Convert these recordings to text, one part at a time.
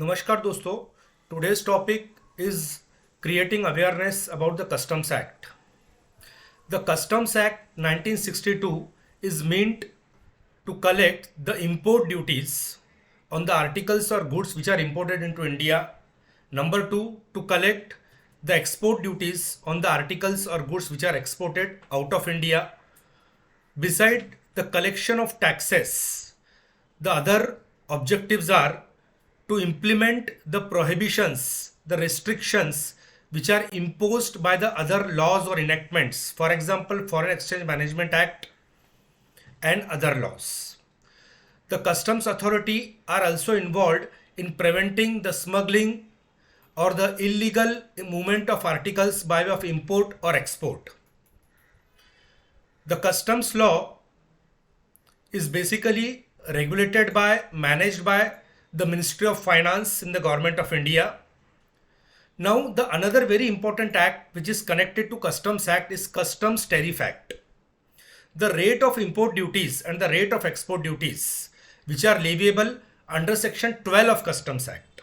नमस्कार दोस्तों, today's topic is creating awareness about the Customs Act. The Customs Act 1962 is meant to collect the import duties on the articles or goods which are imported into India. Number two, to collect the export duties on the articles or goods which are exported out of India. Beside the collection of taxes, the other objectives are to implement the prohibitions, the restrictions which are imposed by the other laws or enactments, for example, Foreign Exchange Management Act and other laws. The Customs Authority are also involved in preventing the smuggling or the illegal movement of articles by way of import or export. The customs law is basically regulated by, managed by the Ministry of Finance in the Government of India. Now, the another very important act which is connected to Customs Act is Customs Tariff Act. The rate of import duties and the rate of export duties which are leviable under Section 12 of Customs Act.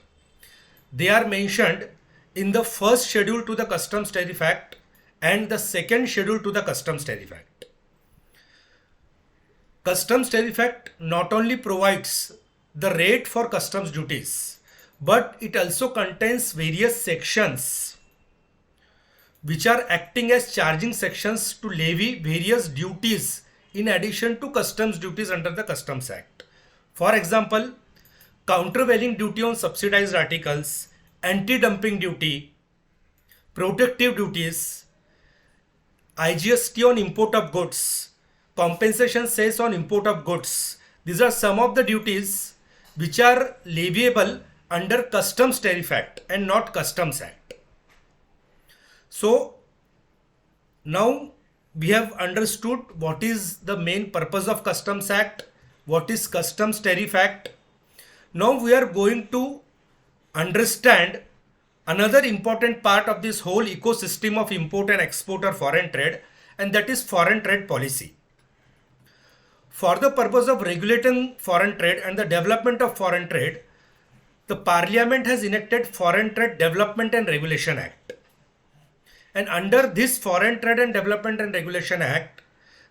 They are mentioned in the first schedule to the Customs Tariff Act and the second schedule to the Customs Tariff Act. Customs Tariff Act not only provides the rate for customs duties, but it also contains various sections which are acting as charging sections to levy various duties in addition to customs duties under the Customs Act. For example, countervailing duty on subsidized articles, anti-dumping duty, protective duties, IGST on import of goods, compensation cess on import of goods. These are some of the duties which are leviable under Customs Tariff Act and not Customs Act. So now we have understood what is the main purpose of Customs Act, what is Customs Tariff Act. Now we are going to understand another important part of this whole ecosystem of import and export or foreign trade, and that is foreign trade policy. For the purpose of regulating foreign trade and the development of foreign trade, the Parliament has enacted Foreign Trade Development and Regulation Act. And under this Foreign Trade and Development and Regulation Act,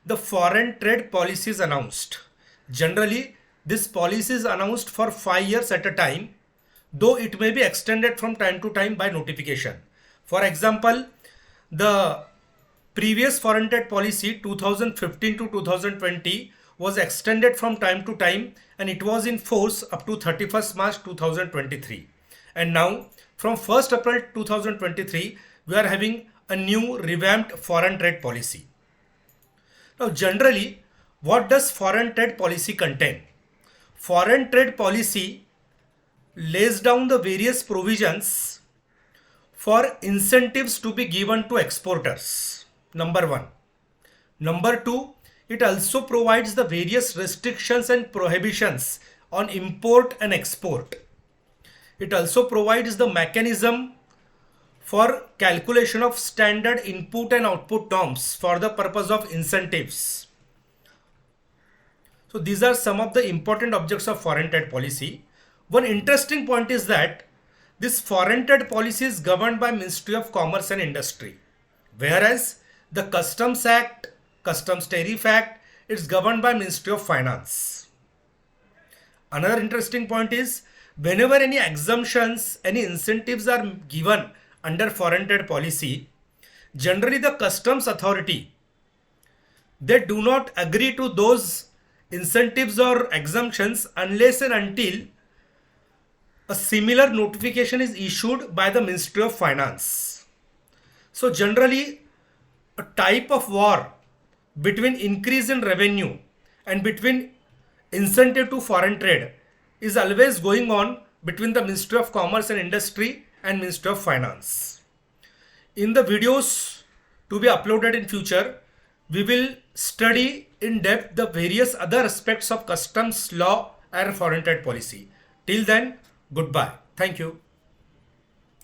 the foreign trade policy is announced. Generally, this policy is announced for 5 years at a time, though it may be extended from time to time by notification. For example, the previous foreign trade policy 2015 to 2020 was extended from time to time, and it was in force up to 31st March 2023. And now from 1st April 2023, we are having a new revamped foreign trade policy. Now generally, what does foreign trade policy contain? Foreign trade policy lays down the various provisions for incentives to be given to exporters. Number one. Number two, it also provides the various restrictions and prohibitions on import and export. It also provides the mechanism for calculation of standard input and output norms for the purpose of incentives. So these are some of the important objects of foreign trade policy. One interesting point is that this foreign trade policy is governed by Ministry of Commerce and Industry, whereas the Customs Act, Customs Tariff Act, it's governed by Ministry of Finance. Another interesting point is whenever any exemptions, any incentives are given under foreign trade policy, generally the Customs Authority, they do not agree to those incentives or exemptions unless and until a similar notification is issued by the Ministry of Finance. So generally, a type of war between increase in revenue and between incentive to foreign trade is always going on between the Ministry of Commerce and Industry and Ministry of Finance. In the videos to be uploaded in future, we will study in depth the various other aspects of customs law and foreign trade policy. Till then, goodbye. Thank you.